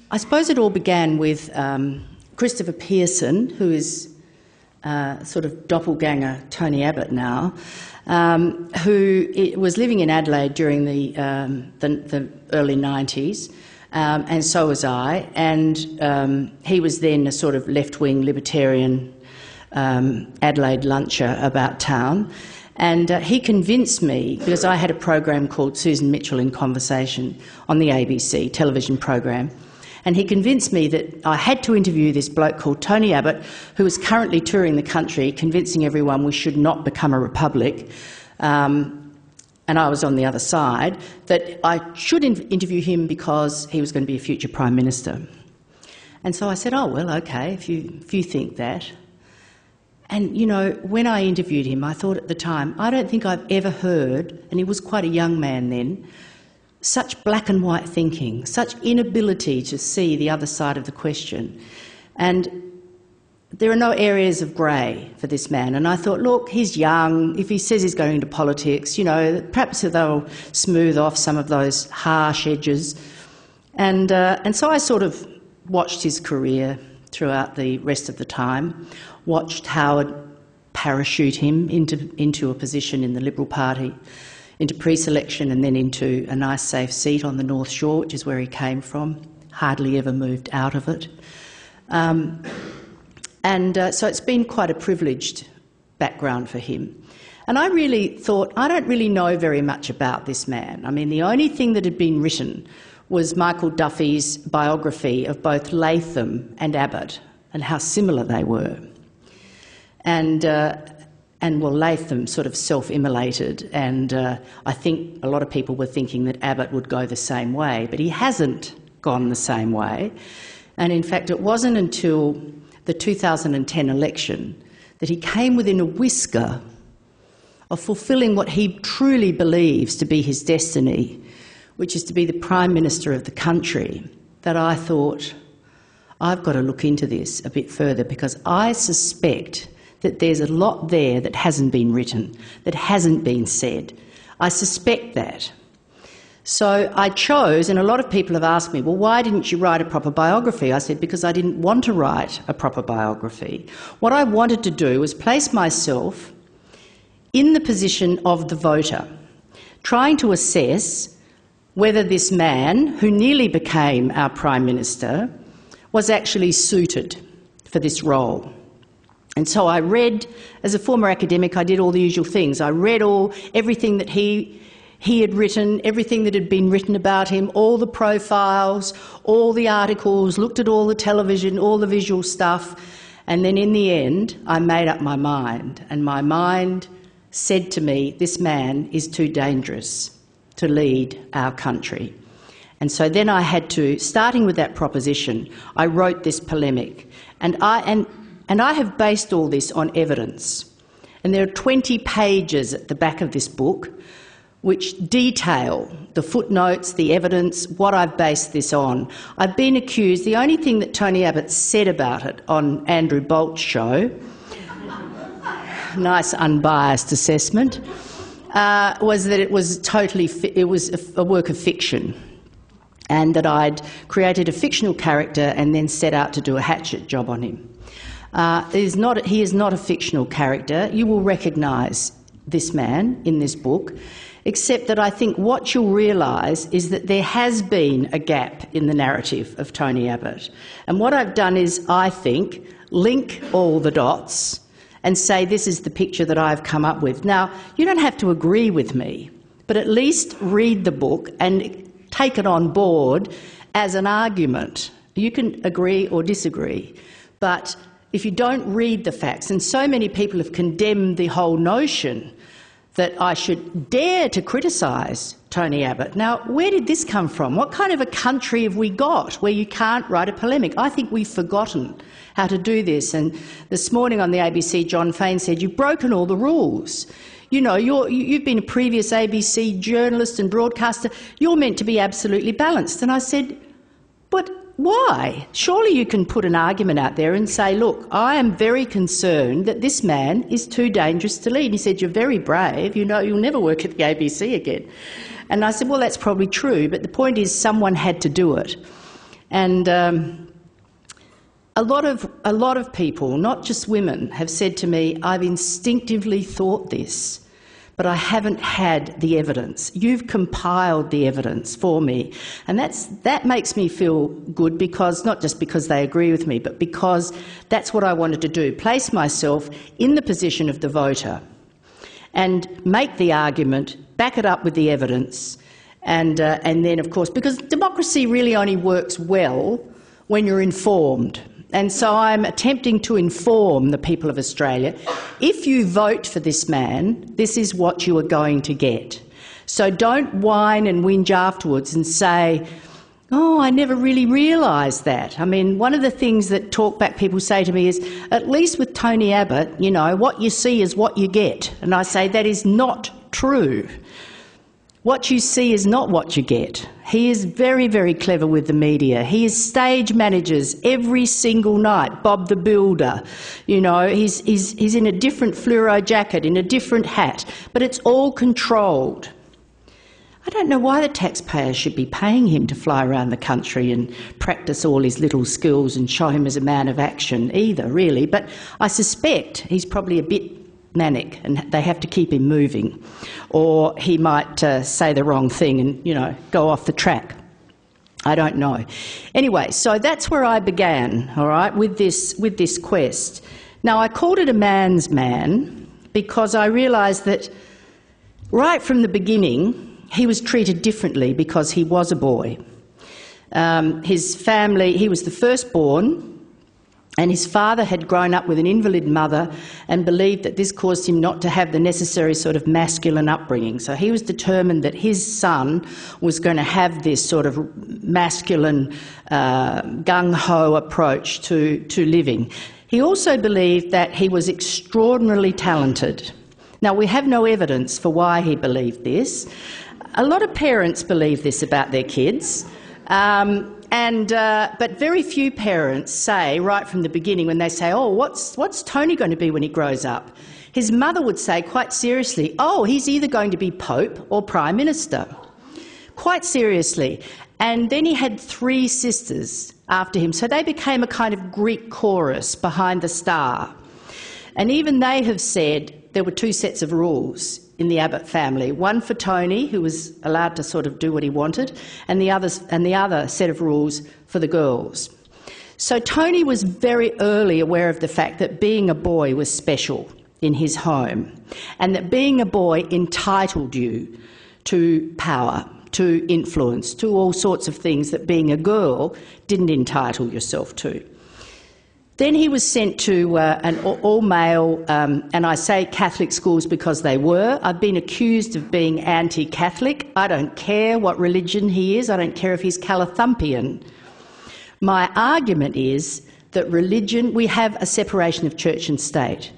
I suppose it all began with Christopher Pearson, who is sort of doppelganger Tony Abbott now, who was living in Adelaide during the early 90s, and so was I, and he was then a sort of left-wing libertarian Adelaide luncher about town, and he convinced me, because I had a program called Susan Mitchell in Conversation on the ABC television program, and he convinced me that I had to interview this bloke called Tony Abbott, who is currently touring the country convincing everyone we should not become a republic, and I was on the other side, that I should interview him because he was going to be a future Prime Minister. And so I said, oh, well, OK, if you think that. And, you know, when I interviewed him, I thought at the time, I don't think I've ever heard, and he was quite a young man then, such black and white thinking, such inability to see the other side of the question. And there are no areas of grey for this man. And I thought, look, he's young. If he says he's going into politics, you know, perhaps they'll smooth off some of those harsh edges. And so I sort of watched his career throughout the rest of the time, watched Howard parachute him into a position in the Liberal Party, into pre-selection and then into a nice safe seat on the North Shore, which is where he came from, hardly ever moved out of it. So it's been quite a privileged background for him. And I really thought, I don't really know very much about this man. I mean, the only thing that had been written was Michael Duffy's biography of both Latham and Abbott and how similar they were. And well, Latham sort of self-immolated, and I think a lot of people were thinking that Abbott would go the same way, but he hasn't gone the same way. And in fact, it wasn't until the 2010 election that he came within a whisker of fulfilling what he truly believes to be his destiny, which is to be the Prime Minister of the country, that I thought, I've got to look into this a bit further, because I suspect that there's a lot there that hasn't been written, that hasn't been said. I suspect that. So I chose, and a lot of people have asked me, well, why didn't you write a proper biography? I said, because I didn't want to write a proper biography. What I wanted to do was place myself in the position of the voter, trying to assess whether this man, who nearly became our Prime Minister, was actually suited for this role. And so I read, as a former academic, I did all the usual things. I read everything that he had written, everything that had been written about him, all the profiles, all the articles, looked at all the television, all the visual stuff, and then in the end I made up my mind, and my mind said to me, this man is too dangerous to lead our country. And so then I had to, starting with that proposition, I wrote this polemic, and I have based all this on evidence. And there are 20 pages at the back of this book which detail the footnotes, the evidence, what I've based this on. I've been accused, the only thing that Tony Abbott said about it on Andrew Bolt's show, nice unbiased assessment, was that it was a work of fiction, and that I'd created a fictional character and then set out to do a hatchet job on him. He is not a fictional character. You will recognise this man in this book, except that I think what you'll realise is that there has been a gap in the narrative of Tony Abbott. And what I've done is, I think, link all the dots and say this is the picture that I've come up with. Now, you don't have to agree with me, but at least read the book and take it on board as an argument. You can agree or disagree, but if you don't read the facts, and so many people have condemned the whole notion that I should dare to criticise Tony Abbott. Now, where did this come from? What kind of a country have we got where you can't write a polemic? I think we've forgotten how to do this. And this morning on the ABC, John Fain said, you've broken all the rules. You know, you've been a previous ABC journalist and broadcaster. You're meant to be absolutely balanced. And I said, but why? Surely you can put an argument out there and say, look, I am very concerned that this man is too dangerous to lead. And he said, you're very brave. You know, you'll never work at the ABC again. And I said, well, that's probably true, but the point is someone had to do it. And a lot of people, not just women, have said to me, I've instinctively thought this, but I haven't had the evidence. You've compiled the evidence for me. And that makes me feel good, because not just because they agree with me, but because that's what I wanted to do, place myself in the position of the voter and make the argument, back it up with the evidence, and then, of course, because democracy really only works well when you're informed. And so I'm attempting to inform the people of Australia. If you vote for this man, this is what you are going to get. So don't whine and whinge afterwards and say, oh, I never really realised that. I mean, one of the things that talkback people say to me is, at least with Tony Abbott, you know, what you see is what you get. And I say that is not true. What you see is not what you get. He is very, very clever with the media. He is stage managers every single night. Bob the Builder, you know, he's in a different fluoro jacket, in a different hat, but it's all controlled. I don't know why the taxpayers should be paying him to fly around the country and practice all his little skills and show him as a man of action either, really. But I suspect he's probably a bit manic and they have to keep him moving, or he might say the wrong thing and, you know, go off the track. I don't know. Anyway, so that's where I began, all right, with this quest. Now, I called it a man's man because I realised that right from the beginning he was treated differently because he was a boy. His family, he was the firstborn, and his father had grown up with an invalid mother and believed that this caused him not to have the necessary sort of masculine upbringing. So he was determined that his son was going to have this sort of masculine, gung-ho approach to living. He also believed that he was extraordinarily talented. Now, we have no evidence for why he believed this. A lot of parents believe this about their kids. But very few parents say right from the beginning, when they say, oh, what's Tony going to be when he grows up? His mother would say quite seriously, oh, he's either going to be Pope or Prime Minister. Quite seriously. And then he had 3 sisters after him, so they became a kind of Greek chorus behind the star. And even they have said there were 2 sets of rules in the Abbott family, one for Tony, who was allowed to sort of do what he wanted, and the other set of rules for the girls. So Tony was very early aware of the fact that being a boy was special in his home, and that being a boy entitled you to power, to influence, to all sorts of things that being a girl didn't entitle yourself to. Then he was sent to an all-male, and I say Catholic schools because they were. I've been accused of being anti-Catholic. I don't care what religion he is. I don't care if he's Calathumpian. My argument is that religion, we have a separation of church and state,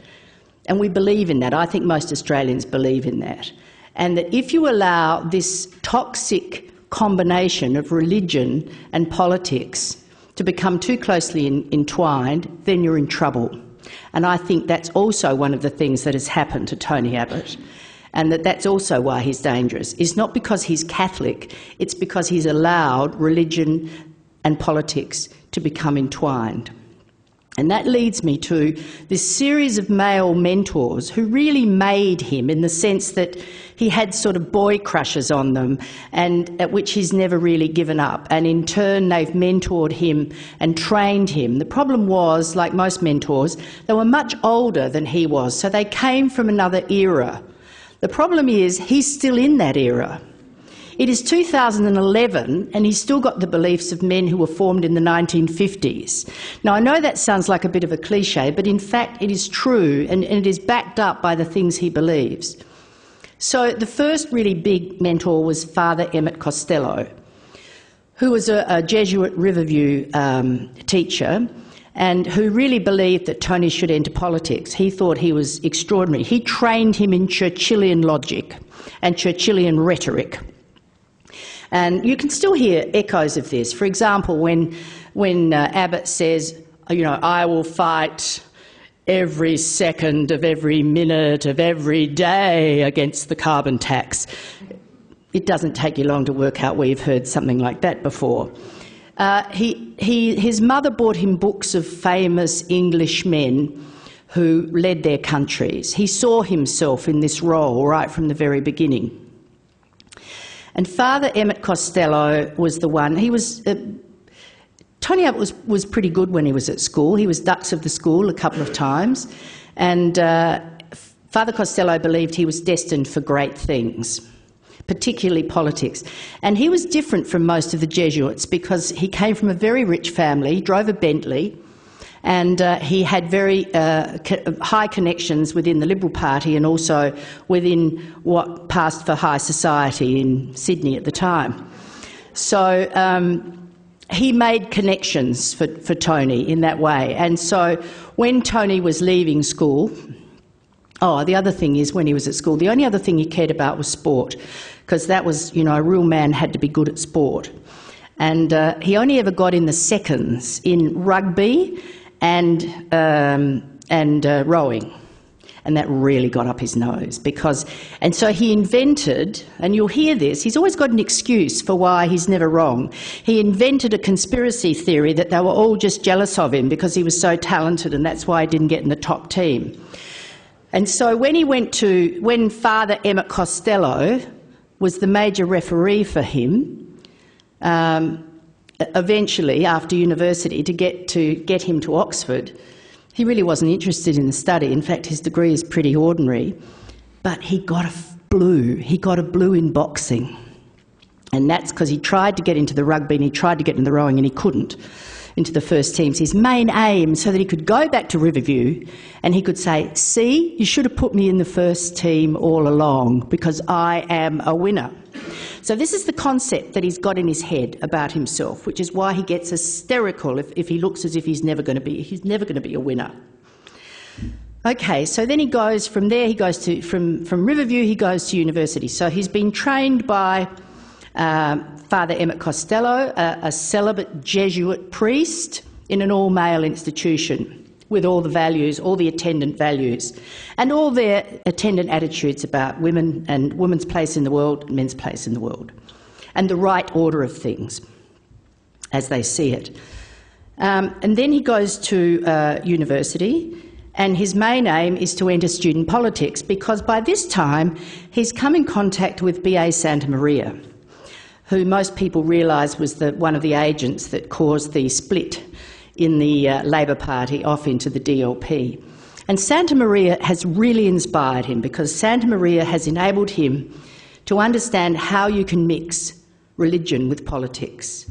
and we believe in that. I think most Australians believe in that. And that if you allow this toxic combination of religion and politics to become too closely entwined, then you're in trouble. And I think that's also one of the things that has happened to Tony Abbott, and that's also why he's dangerous. It's not because he's Catholic, it's because he's allowed religion and politics to become entwined. And that leads me to this series of male mentors who really made him, in the sense that he had sort of boy crushes on them, and at which he's never really given up. And in turn, they've mentored him and trained him. The problem was, like most mentors, they were much older than he was, so they came from another era. The problem is, he's still in that era. It is 2011 and he's still got the beliefs of men who were formed in the 1950s. Now, I know that sounds like a bit of a cliche, but in fact it is true, and it is backed up by the things he believes. So the first really big mentor was Father Emmett Costello, who was a Jesuit Riverview teacher, and who really believed that Tony should enter politics. He thought he was extraordinary. He trained him in Churchillian logic and Churchillian rhetoric. And you can still hear echoes of this. For example, when Abbott says, you know, I will fight every second of every minute of every day against the carbon tax. It doesn't take you long to work out where you've heard something like that before. His mother bought him books of famous English men who led their countries. He saw himself in this role right from the very beginning. And Father Emmett Costello was the one. Tony Abbott was pretty good when he was at school. He was dux of the school a couple of times. And Father Costello believed he was destined for great things, particularly politics. And he was different from most of the Jesuits because he came from a very rich family, he drove a Bentley, and he had very high connections within the Liberal Party and also within what passed for high society in Sydney at the time. So he made connections for Tony in that way. And so when Tony was leaving school, the other thing is when he was at school, the only other thing he cared about was sport, because that was, a real man had to be good at sport. And he only ever got in the seconds in rugby and rowing. And that really got up his nose and so he invented, and you'll hear this, he's always got an excuse for why he's never wrong. He invented a conspiracy theory that they were all just jealous of him because he was so talented and that's why he didn't get in the top team. And so when Father Emmett Costello was the major referee for him, eventually after university to get him to Oxford, he really wasn't interested in the study. In fact, his degree is pretty ordinary, but he got a blue. He got a blue in boxing, and that's because he tried to get into the rugby and he tried to get into the rowing and he couldn't into the first teams. His main aim, so that he could go back to Riverview and he could say, "See, you should have put me in the first team all along because I am a winner." So this is the concept that he's got in his head about himself, which is why he gets hysterical if he looks as if he's never going to be a winner. Okay, so then he goes from there. He goes to from Riverview. He goes to university. So he's been trained by Father Emmett Costello, a celibate Jesuit priest in an all-male institution with all the values, all the attendant values, and all their attendant attitudes about women and women's place in the world, men's place in the world, and the right order of things as they see it. And then he goes to university, and his main aim is to enter student politics because by this time he's come in contact with B.A. Santa Maria, who most people realise was one of the agents that caused the split in the Labor Party off into the DLP. And Santa Maria has really inspired him because Santa Maria has enabled him to understand how you can mix religion with politics,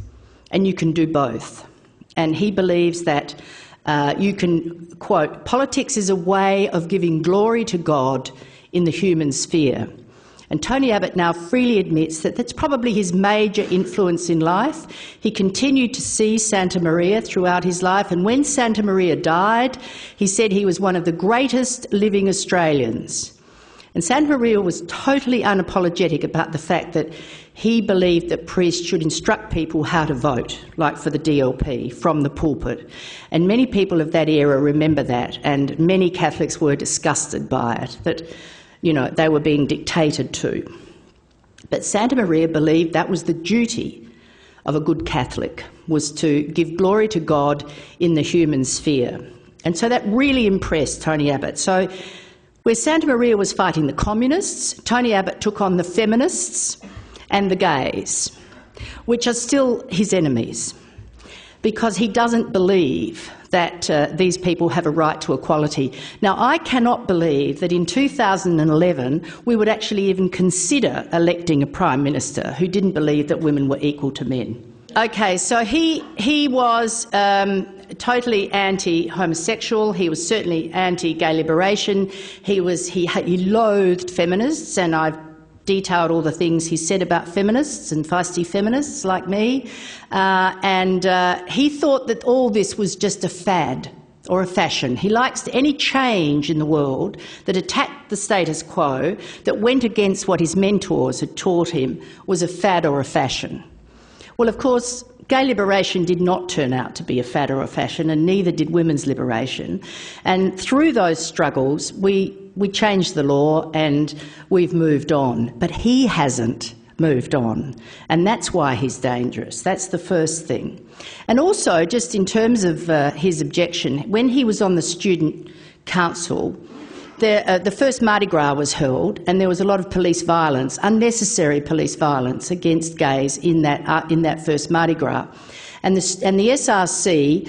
and you can do both. And he believes that you can, quote, "Politics is a way of giving glory to God in the human sphere." And Tony Abbott now freely admits that that's probably his major influence in life. He continued to see Santa Maria throughout his life, and when Santa Maria died, he said he was one of the greatest living Australians. And Santa Maria was totally unapologetic about the fact that he believed that priests should instruct people how to vote, like for the DLP, from the pulpit. And many people of that era remember that, and many Catholics were disgusted by it, that they were being dictated to. But Santa Maria believed that was the duty of a good Catholic, was to give glory to God in the human sphere. And so that really impressed Tony Abbott. So where Santa Maria was fighting the communists, Tony Abbott took on the feminists and the gays, which are still his enemies, because he doesn't believe that these people have a right to equality. Now, I cannot believe that in 2011 we would actually even consider electing a Prime Minister who didn't believe that women were equal to men. Okay, so he was totally anti-homosexual. He was certainly anti-gay liberation. He loathed feminists, and I've detailed all the things he said about feminists and feisty feminists like me, and he thought that all this was just a fad or a fashion. He likes any change in the world that attacked the status quo, that went against what his mentors had taught him, was a fad or a fashion. Well, of course, gay liberation did not turn out to be a fad or a fashion, and neither did women's liberation. And through those struggles, we changed the law and we've moved on. But he hasn't. moved on, and that's why he's dangerous. That's the first thing. And also, just in terms of his objection, when he was on the student council, the first Mardi Gras was held, and there was a lot of police violence, unnecessary police violence against gays in that first Mardi Gras. And the SRC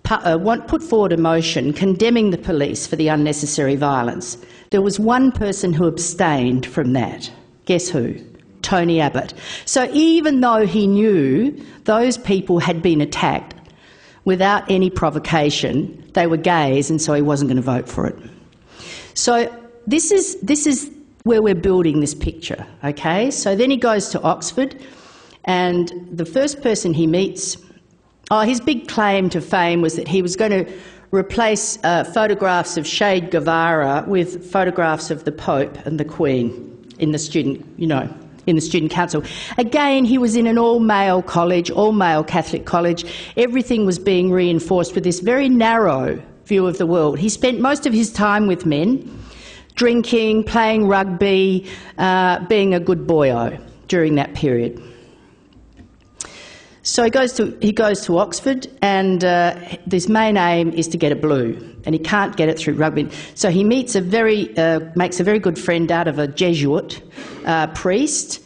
put forward a motion condemning the police for the unnecessary violence. There was one person who abstained from that. Guess who? Tony Abbott. So even though he knew those people had been attacked without any provocation, they were gays, and so he wasn't going to vote for it. So this is where we're building this picture, okay? So then he goes to Oxford, and the first person he meets, his big claim to fame was that he was going to replace photographs of Che Guevara with photographs of the Pope and the Queen in the student, in the student council. Again, he was in an all-male college, all-male Catholic college. Everything was being reinforced with this very narrow view of the world. He spent most of his time with men, drinking, playing rugby, being a good boyo during that period. So he goes to Oxford, and his main aim is to get a blue, and he can't get it through rugby. So he makes a very good friend out of a Jesuit priest,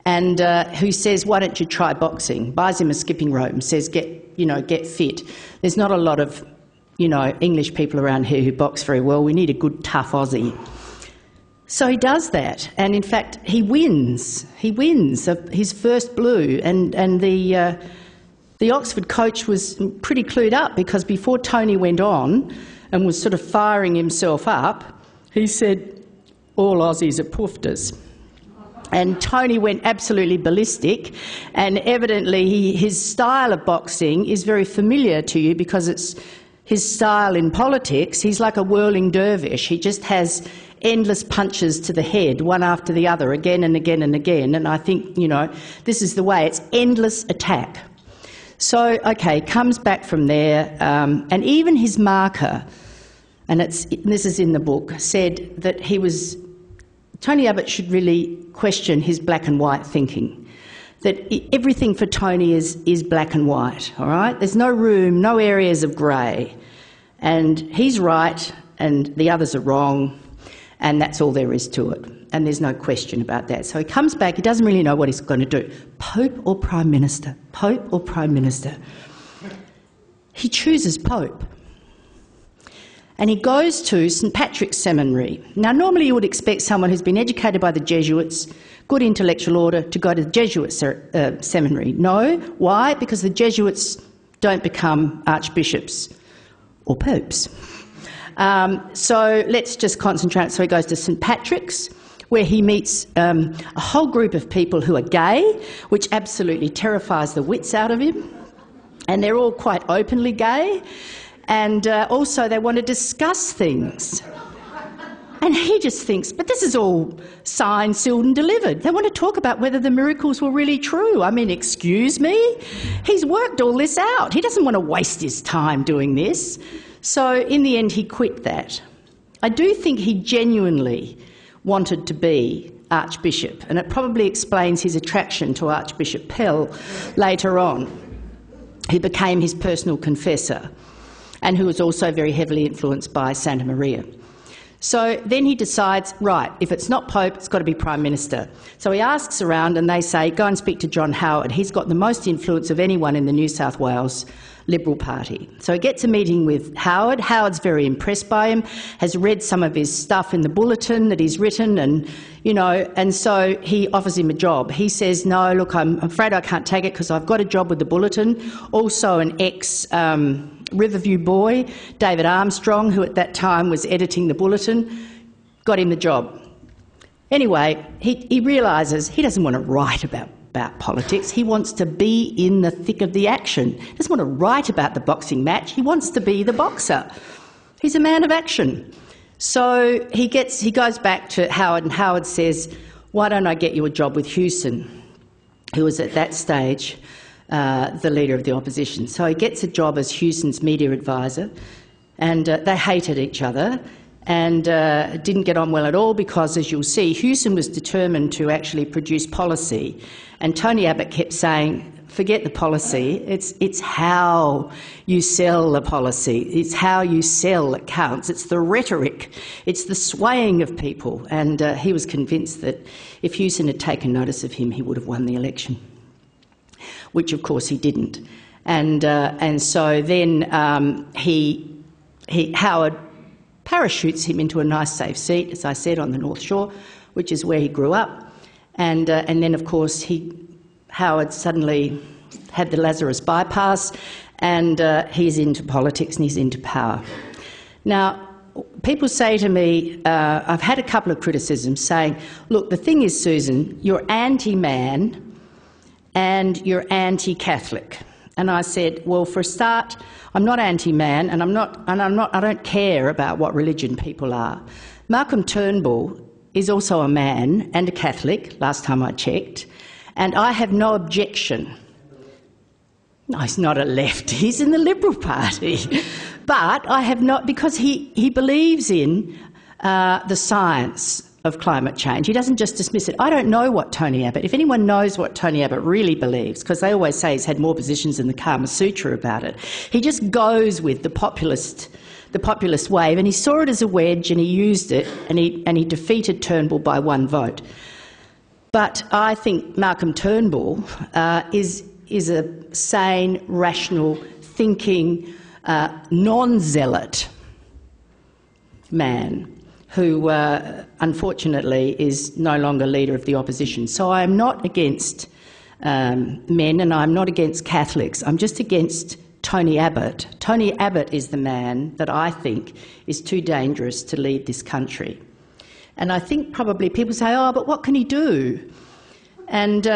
and who says, "Why don't you try boxing?" Buys him a skipping rope and says, "Get fit." There's not a lot of English people around here who box very well. We need a good tough Aussie. So he does that, and in fact he wins. He wins his first blue, and the Oxford coach was pretty clued up, because before Tony went on and was sort of firing himself up, he said, "All Aussies are poofters." And Tony went absolutely ballistic, and evidently his style of boxing is very familiar to you, because it's his style in politics. He's like a whirling dervish. He just has endless punches to the head, one after the other, again and again and again. And I think, this is the way. It's endless attack. So, okay, comes back from there, and even his marker, and this is in the book, said that Tony Abbott should really question his black and white thinking. That everything for Tony is black and white, all right? There's no room, no areas of grey. And he's right, and the others are wrong, and that's all there is to it. And there's no question about that. So he comes back, he doesn't really know what he's going to do. Pope or Prime Minister? Pope or Prime Minister? He chooses Pope. And he goes to St Patrick's Seminary. Now, normally you would expect someone who's been educated by the Jesuits, good intellectual order, to go to the Jesuit seminary. No. Why? Because the Jesuits don't become archbishops or popes. So let's just concentrate. So he goes to St Patrick's, where he meets a whole group of people who are gay, which absolutely terrifies the wits out of him. And they're all quite openly gay. And also they want to discuss things. And he just thinks, but this is all signed, sealed and delivered. They want to talk about whether the miracles were really true. I mean, excuse me? He's worked all this out. He doesn't want to waste his time doing this. So in the end, he quit that. I do think he genuinely wanted to be Archbishop, and it probably explains his attraction to Archbishop Pell later on, who became his personal confessor, and who was also very heavily influenced by Santa Maria. So then he decides, right, if it's not Pope, it's got to be Prime Minister. So he asks around, and they say, go and speak to John Howard. He's got the most influence of anyone in the New South Wales Liberal Party. So he gets a meeting with Howard. Howard's very impressed by him, has read some of his stuff in the bulletin that he's written, and, you know, and so he offers him a job. He says, no, look, I'm afraid I can't take it because I've got a job with the bulletin. Also an Riverview boy, David Armstrong, who at that time was editing the bulletin, got him the job. Anyway, he realises he doesn't want to write about politics. He wants to be in the thick of the action. He doesn't want to write about the boxing match. He wants to be the boxer. He's a man of action. So he goes back to Howard, and Howard says, why don't I get you a job with Hewson, who was at that stage the leader of the opposition. So he gets a job as Hewson's media advisor, and they hated each other. and didn't get on well at all because, as you'll see, Hewson was determined to actually produce policy, and Tony Abbott kept saying, forget the policy, it's how you sell the policy, it's how you sell that counts, it's the rhetoric, it's the swaying of people. And he was convinced that if Hewson had taken notice of him, he would have won the election, which of course he didn't. And so then Howard parachutes him into a nice safe seat, as I said, on the North Shore, which is where he grew up. And then, of course, Howard suddenly had the Lazarus bypass, and he's into politics and he's into power. Now, people say to me, I've had a couple of criticisms saying, look, the thing is, Susan, you're anti-man and you're anti-Catholic. And I said, well, for a start, I'm not anti-man, and I don't care about what religion people are. Malcolm Turnbull is also a man and a Catholic, last time I checked, and I have no objection. No, he's not a left, he's in the Liberal Party. But I have not, because he believes in the science of climate change. He doesn't just dismiss it. I don't know what Tony Abbott, if anyone knows what Tony Abbott really believes, because they always say he's had more positions in the Kama Sutra about it, he just goes with the populist wave, and he saw it as a wedge and he used it, and he defeated Turnbull by 1 vote. But I think Malcolm Turnbull is a sane, rational, thinking, non-zealot man who unfortunately is no longer leader of the opposition. So I am not against men, and I'm not against Catholics. I'm just against Tony Abbott. Tony Abbott is the man that I think is too dangerous to lead this country. And I think probably people say, oh, but what can he do? And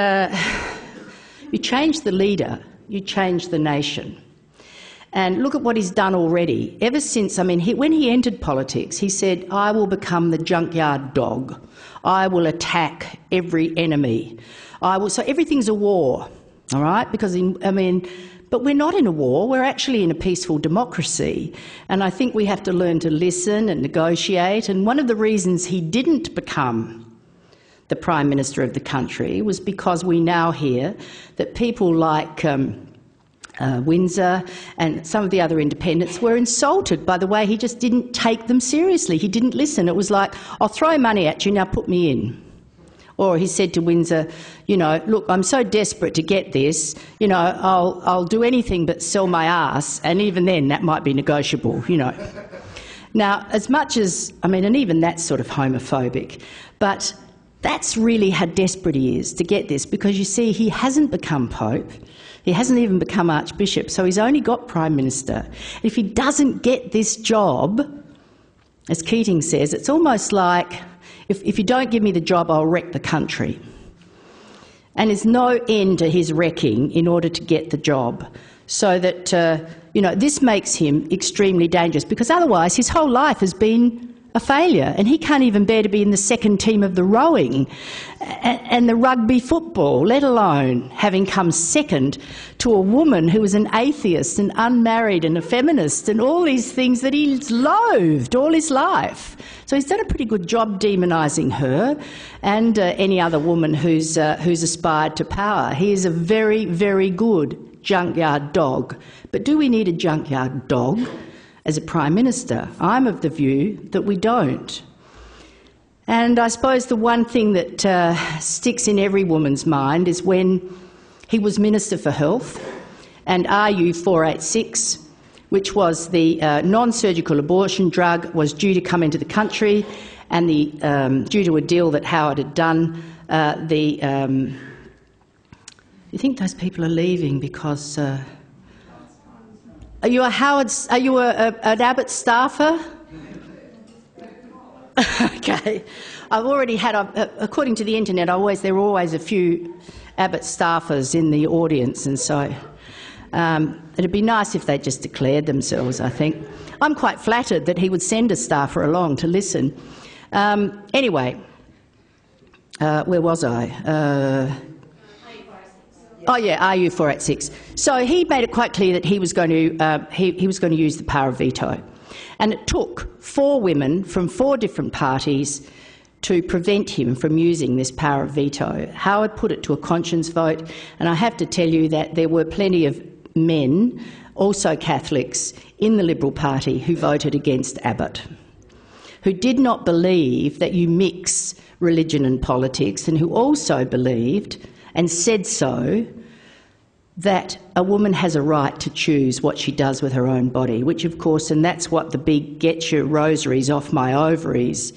you change the leader, you change the nation. And look at what he's done already. Ever since, I mean, when he entered politics, he said, I will become the junkyard dog. I will attack every enemy. So everything's a war, all right? Because, but we're not in a war, we're actually in a peaceful democracy. And I think we have to learn to listen and negotiate. And one of the reasons he didn't become the Prime Minister of the country was because we now hear that people like Windsor and some of the other independents were insulted by the way he just didn't take them seriously. He didn't listen. It was like, I'll throw money at you, now put me in. Or he said to Windsor, you know, look, I'm so desperate to get this, you know, I'll do anything but sell my ass, and even then that might be negotiable, you know. Now, as much as, and even that's sort of homophobic, but that's really how desperate he is to get this, because you see, he hasn't become Pope. He hasn't even become Archbishop, so he's only got Prime Minister. If he doesn't get this job, as Keating says, it's almost like, if you don't give me the job, I'll wreck the country. And there's no end to his wrecking in order to get the job. So that, this makes him extremely dangerous, because otherwise his whole life has been a failure, and he can't even bear to be in the second team of the rowing and the rugby football, let alone having come second to a woman who was an atheist and unmarried and a feminist and all these things that he's loathed all his life. So he's done a pretty good job demonising her and any other woman who's aspired to power. He is a very, very good junkyard dog. But do we need a junkyard dog as a Prime Minister? I'm of the view that we don't. And I suppose the one thing that sticks in every woman's mind is when he was Minister for Health and RU 486, which was the non-surgical abortion drug, was due to come into the country, and due to a deal that Howard had done, you think those people are leaving because... Are you an Abbott staffer? Okay. I've already had, according to the internet, there were always a few Abbott staffers in the audience, and so it'd be nice if they just declared themselves, I think. I'm quite flattered that he would send a staffer along to listen. Anyway, where was I? Oh yeah, RU 486. So he made it quite clear that he was going to use the power of veto. And it took 4 women from 4 different parties to prevent him from using this power of veto. Howard put it to a conscience vote, and I have to tell you that there were plenty of men, also Catholics, in the Liberal Party who voted against Abbott, who did not believe that you mix religion and politics, and who also believed, and said so, that a woman has a right to choose what she does with her own body, which of course, and that's what the big "get your rosaries off my ovaries"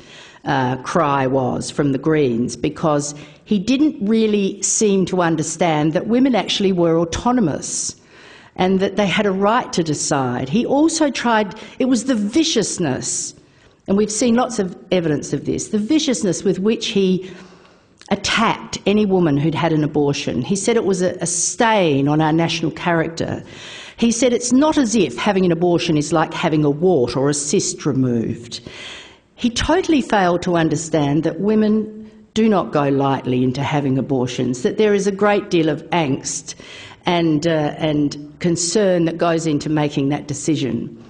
cry was from the Greens, because he didn't really seem to understand that women actually were autonomous and that they had a right to decide. He also tried, it was the viciousness, and we've seen lots of evidence of this, the viciousness with which he attacked any woman who'd had an abortion. He said it was a stain on our national character. He said it's not as if having an abortion is like having a wart or a cyst removed. He totally failed to understand that women do not go lightly into having abortions, that there is a great deal of angst and concern that goes into making that decision.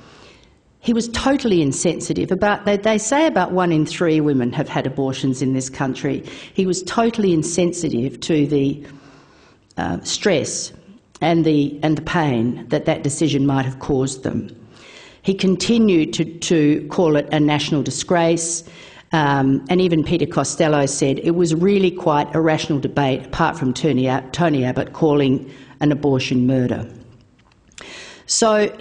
He was totally insensitive. They say about 1 in 3 women have had abortions in this country. He was totally insensitive to the stress and the pain that decision might have caused them. He continued to call it a national disgrace, and even Peter Costello said it was really quite a rational debate, apart from Tony Abbott calling an abortion murder. So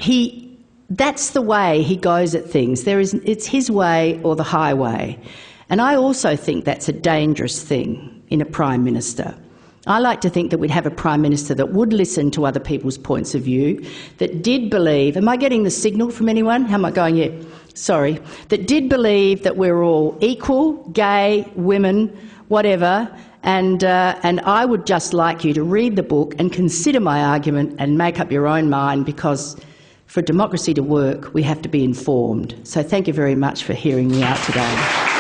that's the way he goes at things. It's his way or the highway. And I also think that's a dangerous thing in a Prime Minister. I like to think that we'd have a Prime Minister that would listen to other people's points of view, that did believe... Am I getting the signal from anyone? How am I going? Yeah, sorry. That did believe that we're all equal, gay, women, whatever, and I would just like you to read the book and consider my argument and make up your own mind, because for democracy to work, we have to be informed. So thank you very much for hearing me out today.